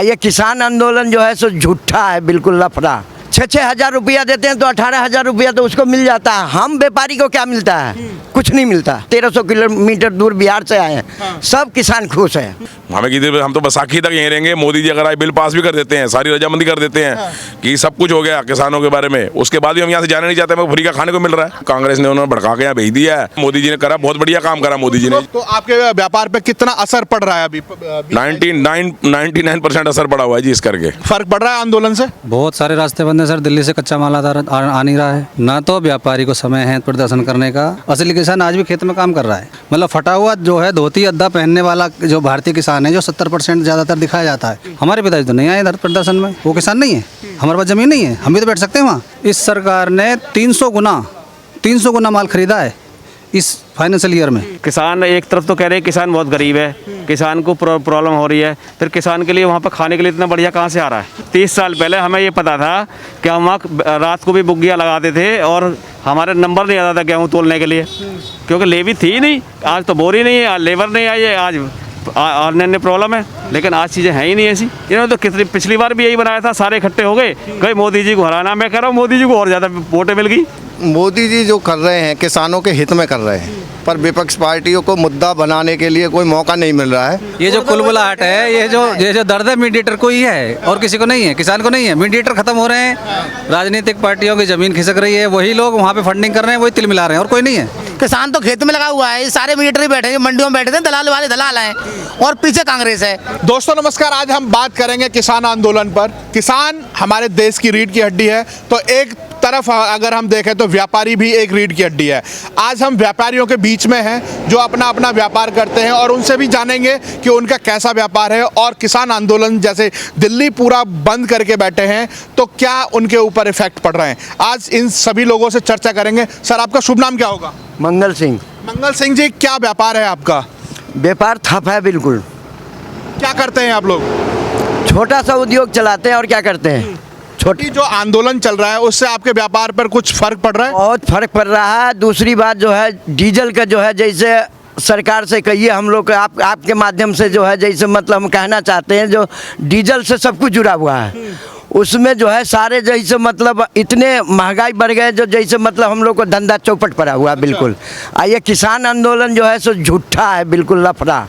ये किसान आंदोलन जो है सो झूठा है, बिल्कुल लफड़ा। 6,000 रुपया देते हैं तो 18,000 रुपया तो उसको मिल जाता है। हम व्यापारी को क्या मिलता है? कुछ नहीं मिलता। 1300 किलोमीटर दूर बिहार से आए हैं, सब किसान खुश है। हमें किधर, हम तो बैसाखी तक यहीं रहेंगे। मोदी जी अगर आए बिल पास भी कर देते हैं, सारी रजामंदी कर देते हैं कि सब कुछ हो गया किसानों के बारे में, उसके बाद भी हम यहाँ से जाने नहीं चाहते। हमें फ्री का खाने को मिल रहा है। कांग्रेस ने उन्होंने भड़का के यहाँ भेज दिया है। मोदी जी ने करा, बहुत बढ़िया काम करा मोदी जी ने। तो आपके व्यापार पे कितना असर पड़ रहा है अभी? 99% असर पड़ा हुआ है जी इस करके। फर्क पड़ रहा है आंदोलन से? बहुत सारे रास्ते बंद है सर। दिल्ली से कच्चा माल आ नहीं रहा है, ना तो व्यापारी को समय है प्रदर्शन करने का। असली किसान आज भी खेत में काम कर रहा है। मतलब फटा हुआ जो है धोती अद्दा पहनने वाला जो भारतीय किसान है, जो 70% ज़्यादातर दिखाया जाता है। हमारे पिताजी तो नहीं आए इधर प्रदर्शन में, वो किसान नहीं है। हमारे पास ज़मीन नहीं है, हम भी तो बैठ सकते हैं वहाँ। इस सरकार ने 300 गुना माल खरीदा है इस फाइनेंशियल ईयर में। किसान एक तरफ तो कह रहे हैं किसान बहुत गरीब है, किसान को प्रॉब्लम हो रही है, फिर किसान के लिए वहाँ पर खाने के लिए इतना बढ़िया कहाँ से आ रहा है? 30 साल पहले हमें ये पता था कि हम वहाँ रात को भी बुग्गियाँ लगाते थे और हमारे नंबर नहीं आता था गेहूँ तोलने के लिए, क्योंकि लेवी थी ही नहीं। आज तो बोरी नहीं है, लेबर नहीं आई है, आज अन्य प्रॉब्लम है, लेकिन आज चीज़ें हैं ही नहीं ऐसी। इन्होंने तो कितनी पिछली बार भी यही बनाया था, सारे इकट्ठे हो गए, कहीं मोदी जी को हराना। मैं कह रहा हूँ मोदी जी को और ज़्यादा वोटें मिल गई। मोदी जी जो कर रहे हैं किसानों के हित में कर रहे हैं, पर विपक्ष पार्टियों को मुद्दा बनाने के लिए कोई मौका नहीं मिल रहा है। ये जो कुलबुलाहट है, ये जो दर्द है मीडिएटर को ही है और किसी को नहीं है, किसान को नहीं है। मीडिएटर खत्म हो रहे हैं, राजनीतिक पार्टियों की जमीन खिसक रही है, वही लोग वहाँ पे फंडिंग कर रहे हैं, वही तिल मिला रहे हैं और कोई नहीं है। किसान तो खेत में लगा हुआ है, सारे मीडिएटर ही बैठे हैं, मंडियों में बैठे थे, दलाल वाले दलाल हैं और पीछे कांग्रेस है। दोस्तों नमस्कार, आज हम बात करेंगे किसान आंदोलन पर। किसान हमारे देश की रीढ़ की हड्डी है, तो एक तरफ अगर हम देखें तो व्यापारी भी एक रीढ़ की हड्डी है। आज हम व्यापारियों के बीच में हैं जो अपना अपना व्यापार करते हैं और उनसे भी जानेंगे कि उनका कैसा व्यापार है और किसान आंदोलन जैसे दिल्ली पूरा बंद करके बैठे हैं तो क्या उनके ऊपर इफेक्ट पड़ रहे हैं। आज इन सभी लोगों से चर्चा करेंगे। सर, आपका शुभ नाम क्या होगा? मंगल सिंह। मंगल सिंह जी, क्या व्यापार है आपका? व्यापार ठप है बिल्कुल। क्या करते हैं आप लोग? छोटा सा उद्योग चलाते हैं और क्या करते हैं। छोटी जो आंदोलन चल रहा है उससे आपके व्यापार पर कुछ फर्क पड़ रहा है? बहुत फर्क पड़ रहा है। दूसरी बात जो है डीजल का जो है, जैसे सरकार से कहिए, हम लोग आपके माध्यम से जो है, जैसे मतलब हम कहना चाहते हैं जो डीजल से सब कुछ जुड़ा हुआ है, उसमें जो है सारे जैसे मतलब इतने महंगाई बढ़ गए जो जैसे मतलब हम लोग को धंधा चौपट पड़ा हुआ है बिल्कुल। ये किसान आंदोलन जो है सो झूठा है, बिल्कुल लफड़ा।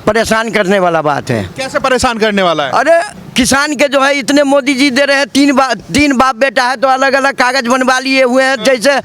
परेशान करने वाला बात है। कैसे परेशान करने वाला है? अरे किसान के जो है इतने मोदी जी दे रहे हैं, तीन बाप बेटा है तो अलग अलग कागज बनवा लिए हुए हैं। जैसे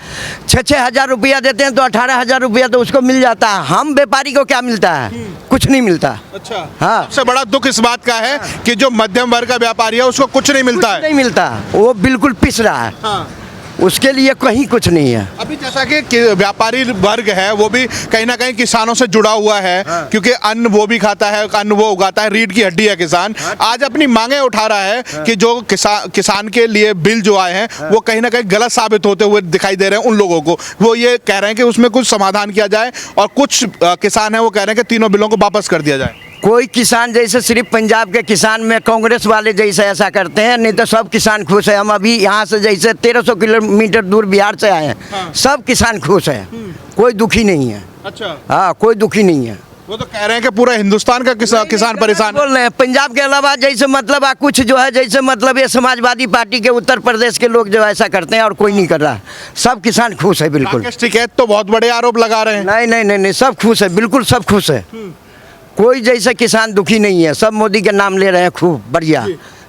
6,000 रुपया देते हैं तो 18,000 रुपया तो उसको मिल जाता है। हम व्यापारी को क्या मिलता है? कुछ नहीं मिलता। अच्छा, हाँ। सबसे बड़ा दुख इस बात का है कि जो मध्यम वर्ग का व्यापारी है उसको कुछ नहीं मिलता है। नहीं मिलता, वो बिल्कुल पिस रहा है। हाँ। उसके लिए कहीं कुछ नहीं है। अभी जैसा कि व्यापारी वर्ग है वो भी कहीं ना कहीं किसानों से जुड़ा हुआ है। हाँ। क्योंकि अन्न वो भी खाता है, अन्न वो उगाता है, रीढ़ की हड्डी है किसान। हाँ। आज अपनी मांगे उठा रहा है। हाँ। कि जो किसान के लिए बिल जो आए हैं। हाँ। वो कहीं ना कहीं गलत साबित होते हुए दिखाई दे रहे हैं उन लोगों को। वो ये कह रहे हैं कि उसमें कुछ समाधान किया जाए और कुछ किसान है वो कह रहे हैं कि तीनों बिलों को वापस कर दिया जाए। कोई किसान जैसे सिर्फ पंजाब के किसान में कांग्रेस वाले जैसे ऐसा करते हैं, नहीं तो सब किसान खुश है। हम अभी यहाँ से जैसे 1300 किलोमीटर दूर बिहार से आए हैं। हाँ। सब किसान खुश है, कोई दुखी नहीं है। अच्छा। हाँ, कोई दुखी नहीं है। वो तो कह रहे हैं कि पूरा हिंदुस्तान का किसान परेशान बोल रहे हैं। पंजाब के अलावा जैसे मतलब कुछ जो है जैसे मतलब ये समाजवादी पार्टी के उत्तर प्रदेश के लोग जो ऐसा करते हैं और कोई नहीं कर रहा। सब किसान खुश है बिल्कुल। टिकैत तो बहुत बड़े आरोप लगा रहे हैं। नहीं, सब खुश है, बिल्कुल सब खुश है। कोई जैसे किसान दुखी नहीं है। सब मोदी के नाम ले रहे हैं, खूब बढ़िया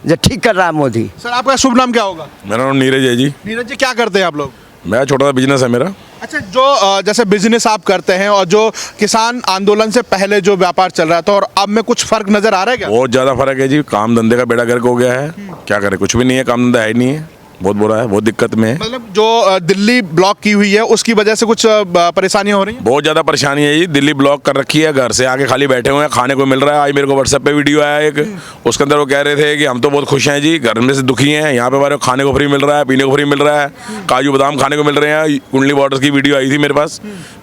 जो ठीक कर रहा है मोदी। सर, आपका शुभ नाम क्या होगा? मेरा नाम नीरज है जी। नीरज जी, क्या करते हैं आप लोग? मेरा छोटा सा बिजनेस है मेरा। अच्छा, जो जैसे बिजनेस आप करते हैं और जो किसान आंदोलन से पहले जो व्यापार चल रहा था और अब में कुछ फर्क नजर आ रहा है क्या? बहुत ज़्यादा फर्क है जी। काम धंधे का बेड़ा गर्क हो गया है। क्या करें, कुछ भी नहीं है, काम धंधा है ही नहीं है। बहुत बुरा है, बहुत दिक्कत में है। मतलब जो दिल्ली ब्लॉक की हुई है उसकी वजह से कुछ परेशानियां हो रही हैं? बहुत ज़्यादा परेशानी है जी। दिल्ली ब्लॉक कर रखी है, घर से आके खाली बैठे हुए हैं, खाने को मिल रहा है। आज मेरे को व्हाट्सएप पे वीडियो आया एक, उसके अंदर वो कह रहे थे कि हम तो बहुत खुश हैं जी, घर में से दुखी हैं, यहाँ पे हमारे खाने को फ्री मिल रहा है, पीने को फ्री मिल रहा है, काजू बादाम खाने को मिल रहे हैं। कुंडली वाटर्स की वीडियो आई थी मेरे पास।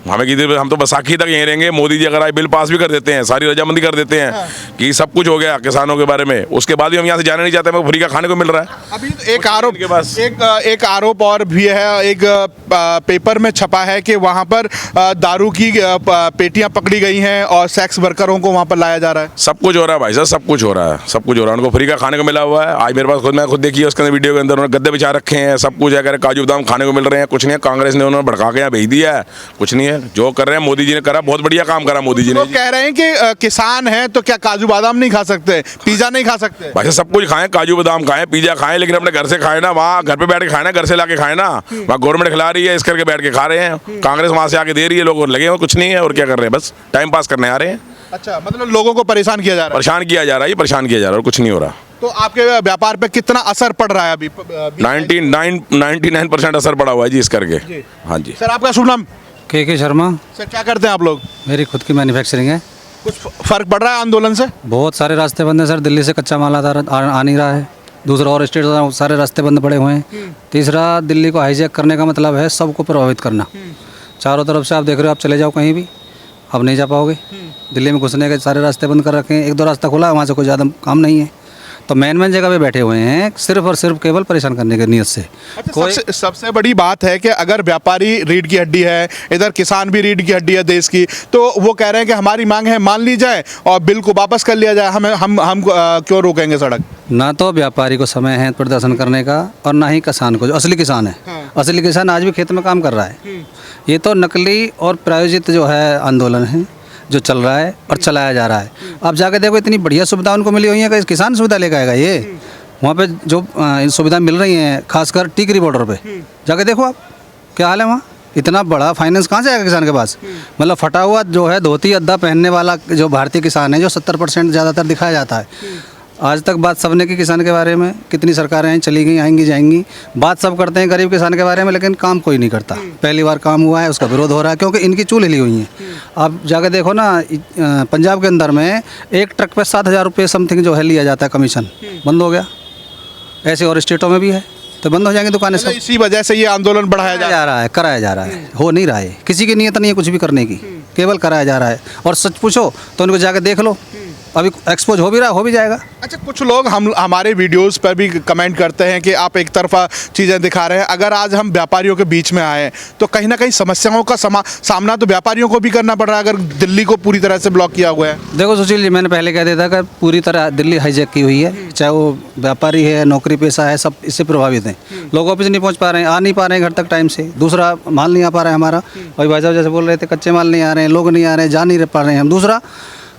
हमें किधर, हम तो बैसाखी तक यहीं रहेंगे। मोदी जी अगर आए बिल पास भी कर देते हैं, सारी रजामंदी कर देते हैं कि सब कुछ हो गया किसानों के बारे में, उसके बाद भी हम यहाँ से जाने नहीं चाहते। हमें फ्री का खाने को मिल रहा है। अभी एक आरोप बस। एक आरोप और भी है, एक पेपर में छपा है कि वहाँ पर दारू की पेटियां पकड़ी गई हैं और सेक्स वर्करों को वहाँ पर लाया जा रहा है। सब कुछ हो रहा है भाई साहब, सब कुछ हो रहा है, सब कुछ हो रहा है। उनको फ्री का खाने को मिला हुआ है। आज मेरे पास मैं खुद देखिए उसके अंदर वीडियो के अंदर उन्होंने गद्दे बिछा रखे हैं, सब कुछ है, अगर काजू बादाम खाने को मिल रहे हैं। कुछ नहीं है, कांग्रेस ने उन्होंने भड़का के यहाँ भेज दिया है। कुछ नहीं है, जो कर रहे हैं मोदी जी ने करा, बहुत बढ़िया काम करा मोदी जी ने। तो कह रहे हैं कि किसान हैं तो क्या काजू बादाम नहीं खा सकते, पिज्जा नहीं खा सकते? भाई साहब सब कुछ खाएं, काजू बादाम खाएं, पिज्जा खाएं, लेकिन अपने घर से खाएं ना। वहाँ घर पे बैठ के खाएं ना, घर से लाके खाएं ना। वहाँ गवर्नमेंट खिला रही है, इस करके बैठ के खा रहे हैं। कांग्रेस वहाँ से आके दे रही है, लोग लगे हो कुछ नहीं है। और क्या कर रहे हैं, बस टाइम पास करने आ रहे हैं। अच्छा, मतलब लोगों को परेशान किया जा रहा है। परेशान किया जा रहा है, ये परेशान किया जा रहा है और कुछ नहीं हो रहा। तो आपके व्यापार पे कितना असर पड़ रहा है अभी? 99% असर पड़ा हुआ है जी इस करके। हाँ जी सर, आपका शुभ नाम? के शर्मा। सर, क्या करते हैं आप लोग? मेरी खुद की मैन्युफैक्चरिंग है। कुछ फर्क पड़ रहा है आंदोलन से? बहुत सारे रास्ते बंद हैं सर, दिल्ली से कच्चा माल आ नहीं रहा है। दूसरा और स्टेट सारे रास्ते बंद पड़े हुए हैं। तीसरा, दिल्ली को हाईजैक करने का मतलब है सबको प्रभावित करना। चारों तरफ से आप देख रहे हो, आप चले जाओ कहीं भी, आप नहीं जा पाओगे। दिल्ली में घुसने के सारे रास्ते बंद कर रखे हैं। एक दो रास्ता खुला है, वहाँ से कोई ज़्यादा काम नहीं है। तो मेन जगह पे बैठे हुए हैं सिर्फ और सिर्फ केवल परेशान करने की नीयत से। अच्छा, सबसे बड़ी बात है कि अगर व्यापारी रीढ़ की हड्डी है, इधर किसान भी रीढ़ की हड्डी है देश की, तो वो कह रहे हैं कि हमारी मांग है मान ली जाए और बिल को वापस कर लिया जाए। हम क्यों रोकेंगे सड़क? ना तो व्यापारी को समय है प्रदर्शन करने का और ना ही किसान को, जो असली किसान है। असली किसान आज भी खेत में काम कर रहा है। ये तो नकली और प्रायोजित जो है आंदोलन है जो चल रहा है और चलाया जा रहा है। आप जाके देखो, इतनी बढ़िया सुविधा उनको मिली हुई है कि किसान सुविधा लेकर आएगा ये। वहाँ पे जो सुविधा मिल रही हैं, खासकर टीकरी बॉर्डर पे जाके देखो आप, क्या हाल है वहाँ। इतना बड़ा फाइनेंस कहाँ से आएगा किसान के पास? मतलब फटा हुआ जो है धोती अद्दा पहनने वाला जो भारतीय किसान है, जो 70% ज़्यादातर दिखाया जाता है। आज तक बात सबने की किसान के बारे में, कितनी सरकारें हैं, चली गई, आएंगी, जाएंगी। बात सब करते हैं गरीब किसान के बारे में, लेकिन काम कोई नहीं करता। पहली बार काम हुआ है, उसका विरोध हो रहा है क्योंकि इनकी चूल हिली हुई है। आप जाकर देखो ना, पंजाब के अंदर में एक ट्रक पे 7,000 रुपये समथिंग जो है लिया जाता है कमीशन, बंद हो गया। ऐसे और स्टेटों में भी है, तो बंद हो जाएंगे दुकानें सब। इसी वजह से ये आंदोलन बढ़ाया जा रहा है, कराया जा रहा है। हो नहीं रहा है, किसी की नीयत नहीं है कुछ भी करने की, केवल कराया जा रहा है। और सच पूछो तो उनको जाकर देख लो, अभी एक्सपोज हो भी रहा, हो भी जाएगा। अच्छा, कुछ लोग हमारे वीडियोस पर भी कमेंट करते हैं कि आप एक तरफा चीज़ें दिखा रहे हैं। अगर आज हम व्यापारियों के बीच में आए तो कहीं ना कहीं समस्याओं का सामना तो व्यापारियों को भी करना पड़ रहा है, अगर दिल्ली को पूरी तरह से ब्लॉक किया हुआ है। देखो सुशील जी, मैंने पहले कह दिया था कि पूरी तरह दिल्ली हाईजैक की हुई है। चाहे वो व्यापारी है, नौकरी पेशा है, सब इससे प्रभावित हैं। लोग ऑफिस नहीं पहुँच पा रहे हैं, आ नहीं पा रहे हैं घर तक टाइम से। दूसरा, माल नहीं आ पा रहा है हमारा। भाई साहब जैसे बोल रहे थे, कच्चे माल नहीं आ रहे हैं, लोग नहीं आ रहे हैं, जा नहीं पा रहे हैं हम। दूसरा,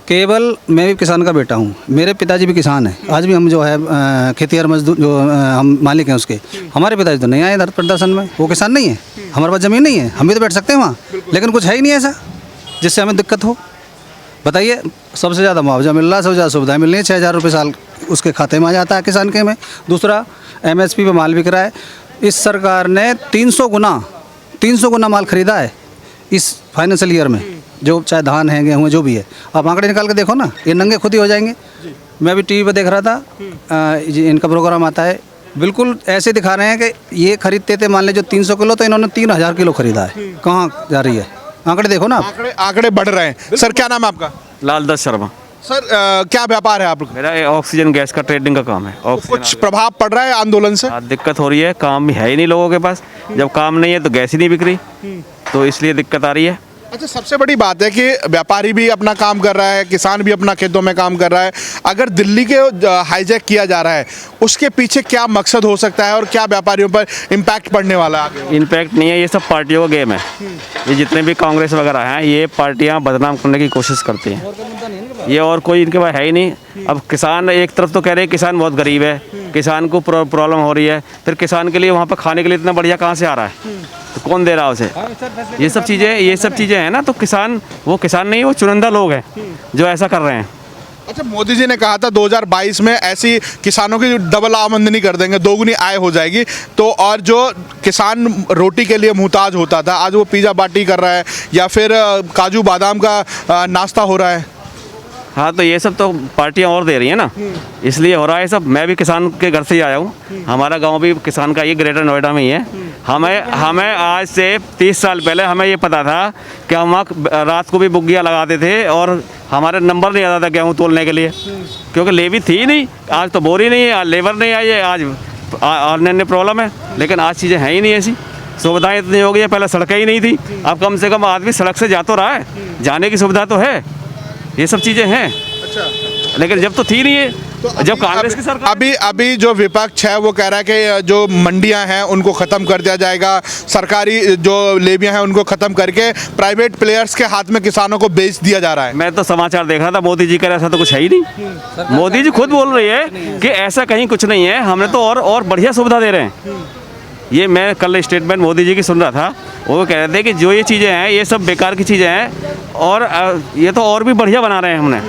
केवल मैं भी किसान का बेटा हूँ, मेरे पिताजी भी किसान हैं। आज भी हम जो है खेतिहर मजदूर जो हम मालिक हैं उसके, हमारे पिताजी तो नहीं आए इधर प्रदर्शन में। वो किसान नहीं है, हमारे पास ज़मीन नहीं है, हम भी तो बैठ सकते हैं वहाँ, लेकिन कुछ है ही नहीं ऐसा जिससे हमें दिक्कत हो। बताइए, सबसे ज़्यादा मुआवजा मिल रहा है, सबसे ज़्यादा सुविधाएँ मिल रही हैं। 6,000 रुपये साल उसके खाते में आ जाता है किसान के में। दूसरा, MSP पे माल बिक रहा है। इस सरकार ने 300 गुना माल खरीदा है इस फाइनेंशियल ईयर में, जो चाहे धान है, गेहूँ, जो भी है। आप आंकड़े निकाल के देखो ना, ये नंगे खुद ही हो जाएंगे। मैं भी टीवी पे देख रहा था, इनका प्रोग्राम आता है, बिल्कुल ऐसे दिखा रहे हैं कि ये खरीदते थे मान लीजिए 300 किलो, तो इन्होंने 3,000 किलो खरीदा है। कहाँ जा रही है? आंकड़े देखो ना। आंकड़े बढ़ रहे हैं। सर, क्या नाम है आपका? लालदास शर्मा। सर, क्या व्यापार है आप लोग? मेरा ऑक्सीजन गैस का ट्रेडिंग का काम है। कुछ प्रभाव पड़ रहा है आंदोलन से? दिक्कत हो रही है, काम है ही नहीं लोगों के पास। जब काम नहीं है तो गैस ही नहीं बिक रही, तो इसलिए दिक्कत आ रही है। अच्छा, सबसे बड़ी बात है कि व्यापारी भी अपना काम कर रहा है, किसान भी अपना खेतों में काम कर रहा है। अगर दिल्ली के हाईजैक किया जा रहा है, उसके पीछे क्या मकसद हो सकता है और क्या व्यापारियों पर इम्पैक्ट पड़ने वाला है आगे? इम्पैक्ट नहीं है, ये सब पार्टियों का गेम है। ये जितने भी कांग्रेस वगैरह हैं, ये पार्टियां बदनाम करने की कोशिश करती हैं। ये और कोई इनके पास है ही नहीं। अब किसान एक तरफ तो कह रहे हैं किसान बहुत गरीब है, किसान को प्रॉब्लम हो रही है, फिर किसान के लिए वहाँ पर खाने के लिए इतना बढ़िया कहाँ से आ रहा है? तो कौन दे रहा है उसे? ये सब चीज़ें हैं ना। तो किसान, वो किसान नहीं, वो चुनिंदा लोग हैं जो ऐसा कर रहे हैं। अच्छा, मोदी जी ने कहा था 2022 में ऐसी किसानों की डबल आमदनी कर देंगे, दोगुनी आय हो जाएगी। तो और जो किसान रोटी के लिए मुहताज होता था, आज वो पिज़्ज़ा पार्टी कर रहा है या फिर काजू बादाम का नाश्ता हो रहा है। हाँ, तो ये सब तो पार्टियां और दे रही हैं ना, इसलिए हो रहा है सब। मैं भी किसान के घर से ही आया हूँ, हमारा गांव भी किसान का, ये ग्रेटर नोएडा में ही है। हमें आज से 30 साल पहले हमें ये पता था कि हम रात को भी बुग्गियाँ लगाते थे और हमारे नंबर नहीं आता था गेहूँ तोलने के लिए, क्योंकि लेवी थी ही नहीं। आज तो बोरी नहीं है, आज लेबर नहीं आई है, आज अन्य प्रॉब्लम है, लेकिन आज चीज़ें हैं ही नहीं ऐसी। सुविधाएं इतनी हो गई है, पहले सड़कें ही नहीं थी, अब कम से कम आदमी सड़क से जा तो रहा है, जाने की सुविधा तो है, ये सब चीज़ें हैं। अच्छा, लेकिन जब तो थी नहीं है, जब कांग्रेस की सरकार अभी जो विपक्ष है वो कह रहा है कि जो मंडियां हैं उनको ख़त्म कर दिया जाएगा, सरकारी जो लेवियां हैं उनको ख़त्म करके प्राइवेट प्लेयर्स के हाथ में किसानों को बेच दिया जा रहा है। मैं तो समाचार देख रहा था, मोदी जी कह रहे ऐसा तो कुछ है ही नहीं। मोदी जी खुद बोल रही है कि ऐसा कहीं कुछ नहीं है, हमने तो और बढ़िया सुविधा दे रहे हैं। ये मैं कल स्टेटमेंट मोदी जी की सुन रहा था, वो कह रहे थे कि जो ये चीज़ें हैं ये सब बेकार की चीज़ें हैं और ये तो और भी बढ़िया बना रहे हैं हमने।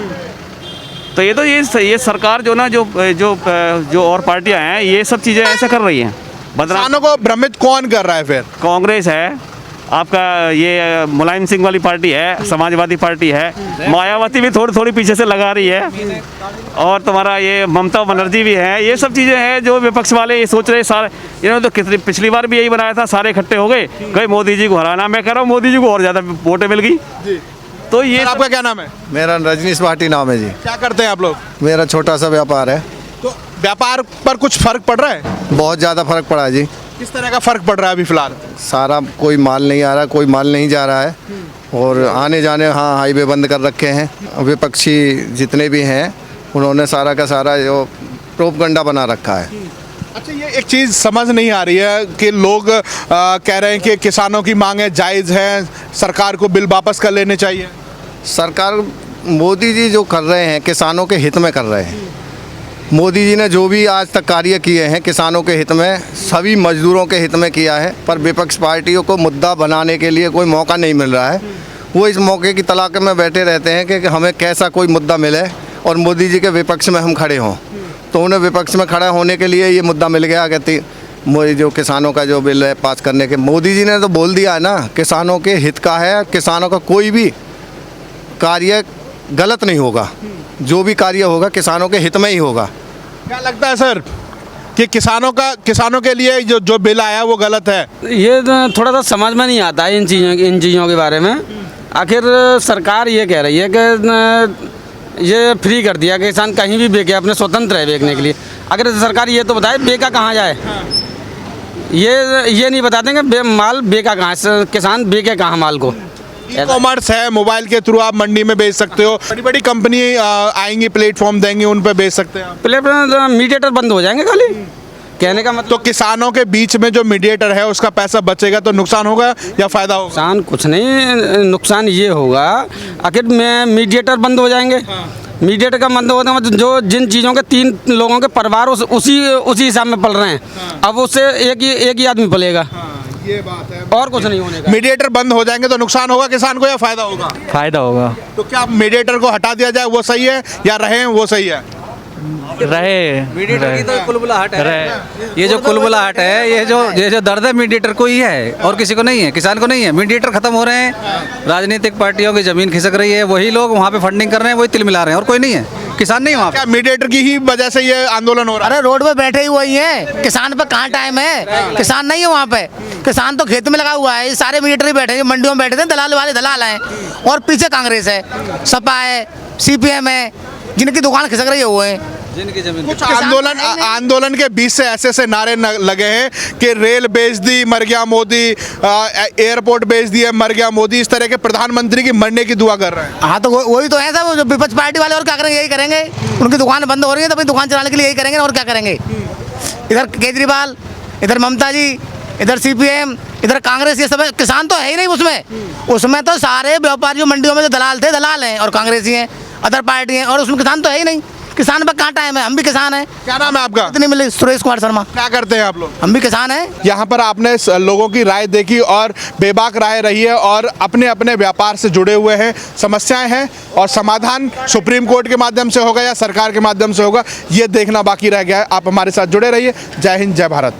तो ये सरकार जो ना जो और पार्टियां हैं ये सब चीज़ें ऐसा कर रही हैं। किसानों को भ्रमित कौन कर रहा है फिर? कांग्रेस है, आपका ये मुलायम सिंह वाली पार्टी है, समाजवादी पार्टी है, मायावती भी थोड़ी पीछे से लगा रही है, और तुम्हारा ये ममता बनर्जी भी है। ये सब चीज़ें हैं जो विपक्ष वाले ये सोच रहे सारे, इन्होंने तो कितनी पिछली बार भी यही बनाया था, सारे इकट्ठे हो गए कहीं मोदी जी को हराना। मैं कह रहा हूँ मोदी जी को और ज़्यादा वोटें मिल गई। तो ये आपका क्या नाम है? मेरा रजनीश भाटी नाम है जी। क्या करते हैं आप लोग? मेरा छोटा सा व्यापार है। तो व्यापार पर कुछ फर्क पड़ रहा है? बहुत ज़्यादा फर्क पड़ा है जी। किस तरह का फर्क पड़ रहा है अभी फिलहाल? सारा कोई माल नहीं आ रहा, कोई माल नहीं जा रहा है, और आने जाने हाँ हाईवे बंद कर रखे हैं। विपक्षी जितने भी हैं उन्होंने सारा का सारा जो प्रोपगंडा बना रखा है। अच्छा, ये एक चीज़ समझ नहीं आ रही है कि लोग कह रहे हैं कि किसानों की मांगें जायज़ हैं, सरकार को बिल वापस कर लेने चाहिए। सरकार मोदी जी जो कर रहे हैं किसानों के हित में कर रहे हैं। मोदी जी ने जो भी आज तक कार्य किए हैं किसानों के हित में, सभी मजदूरों के हित में किया है, पर विपक्ष पार्टियों को मुद्दा बनाने के लिए कोई मौका नहीं मिल रहा है। वो इस मौके की तलाश में बैठे रहते हैं कि हमें कैसा कोई मुद्दा मिले और मोदी जी के विपक्ष में हम खड़े हों। तो उन्हें विपक्ष में खड़ा होने के लिए ये मुद्दा मिल गया कि जो किसानों का जो बिल है पास करने के। मोदी जी ने तो बोल दिया है ना, किसानों के हित का है, किसानों का कोई भी कार्य गलत नहीं होगा, जो भी कार्य होगा किसानों के हित में ही होगा। क्या लगता है सर कि किसानों के लिए जो बिल आया वो गलत है? ये थोड़ा सा समझ में नहीं आता है इन चीज़ों के बारे में। आखिर सरकार ये कह रही है कि ये फ्री कर दिया कि किसान कहीं भी बेचे, अपने स्वतंत्र है बेचने के लिए। अगर सरकार ये तो बताए बेचा कहाँ जाए, ये नहीं बताते कि माल बेचा कहाँ है, किसान बेचे कहाँ माल को। ई कॉमर्स है, मोबाइल के थ्रू आप मंडी में बेच सकते हो, बड़ी बड़ी कंपनी आएंगी, प्लेटफॉर्म देंगी, उन पर बेच सकते हैं आप। प्लेटफॉर्म मीडिएटर बंद हो जाएंगे खाली, कहने का मतलब। तो किसानों के बीच में जो मीडिएटर है उसका पैसा बचेगा तो नुकसान होगा या फायदा होगा? नुकसान कुछ नहीं, नुकसान ये होगा आखिर में मीडिएटर बंद हो जाएंगे। मीडिएटर का बंद होने मतलब जो जिन चीज़ों के 3 लोगों के परिवार उसी हिसाब में पल रहे हैं, अब उससे एक ही आदमी पलेगा। ये बात है, और कुछ नहीं होने का। मीडिएटर बंद हो जाएंगे तो नुकसान होगा किसान को या फायदा होगा? फायदा होगा। तो क्या मीडिएटर को हटा दिया जाए वो सही है या रहे वो सही है? रहे मीडिएटर की तो कुलबुलाहट है, ये जो कुलबुलाहट है, ये जो दर्द है मीडिएटर को ही है और किसी को नहीं है, किसान को नहीं है। मीडिएटर खत्म हो रहे हैं, राजनीतिक पार्टियों की जमीन खिसक रही है, वही लोग वहाँ पे फंडिंग कर रहे हैं, वही तिल मिला रहे हैं, और कोई नहीं है, किसान नहीं वहाँ पे। क्या मीडिएटर की ही वजह से ये आंदोलन हो रहा है? अरे रोड पे बैठे ही वही हैं, किसान पे कहाँ टाइम है? किसान नहीं है वहाँ पे, किसान तो खेत में लगा हुआ है। ये सारे मीडिएटर ही बैठे हैं, मंडियों में बैठे थे, दलाल वाले दलाल हैं, और पीछे कांग्रेस है, सपा है, CPM है, जिनकी दुकान खिसक रही है वो है। कुछ आंदोलन के बीच से ऐसे नारे लगे हैं कि रेल बेच दी मर गया मोदी, एयरपोर्ट बेच दिए मर गया मोदी, इस तरह के प्रधानमंत्री की मरने की दुआ कर रहे हैं। हाँ, तो वही तो है सब, जो विपक्ष पार्टी वाले और क्या करेंगे? यही करेंगे। उनकी दुकान बंद हो रही है तो अपनी दुकान चलाने के लिए यही करेंगे, और क्या करेंगे? इधर केजरीवाल, इधर ममता जी, इधर CPM, इधर कांग्रेस, ये सब किसान तो है ही नहीं उसमें तो सारे व्यापारियों मंडियों में जो दलाल थे, दलाल हैं और कांग्रेसी हैं, अदर पार्टी हैं, और उसमें किसान तो है ही नहीं। किसान पर कहाँ टाइम है? हम भी किसान हैं। क्या नाम है आपका? इतनी मिले, सुरेश कुमार शर्मा। क्या करते हैं आप लोग? हम भी किसान हैं। यहाँ पर आपने लोगों की राय देखी और बेबाक राय रही है, और अपने अपने व्यापार से जुड़े हुए हैं, समस्याएं हैं, और समाधान सुप्रीम कोर्ट के माध्यम से होगा या सरकार के माध्यम से होगा, ये देखना बाकी रह गया है। आप हमारे साथ जुड़े रहिए। जय हिंद, जय भारत।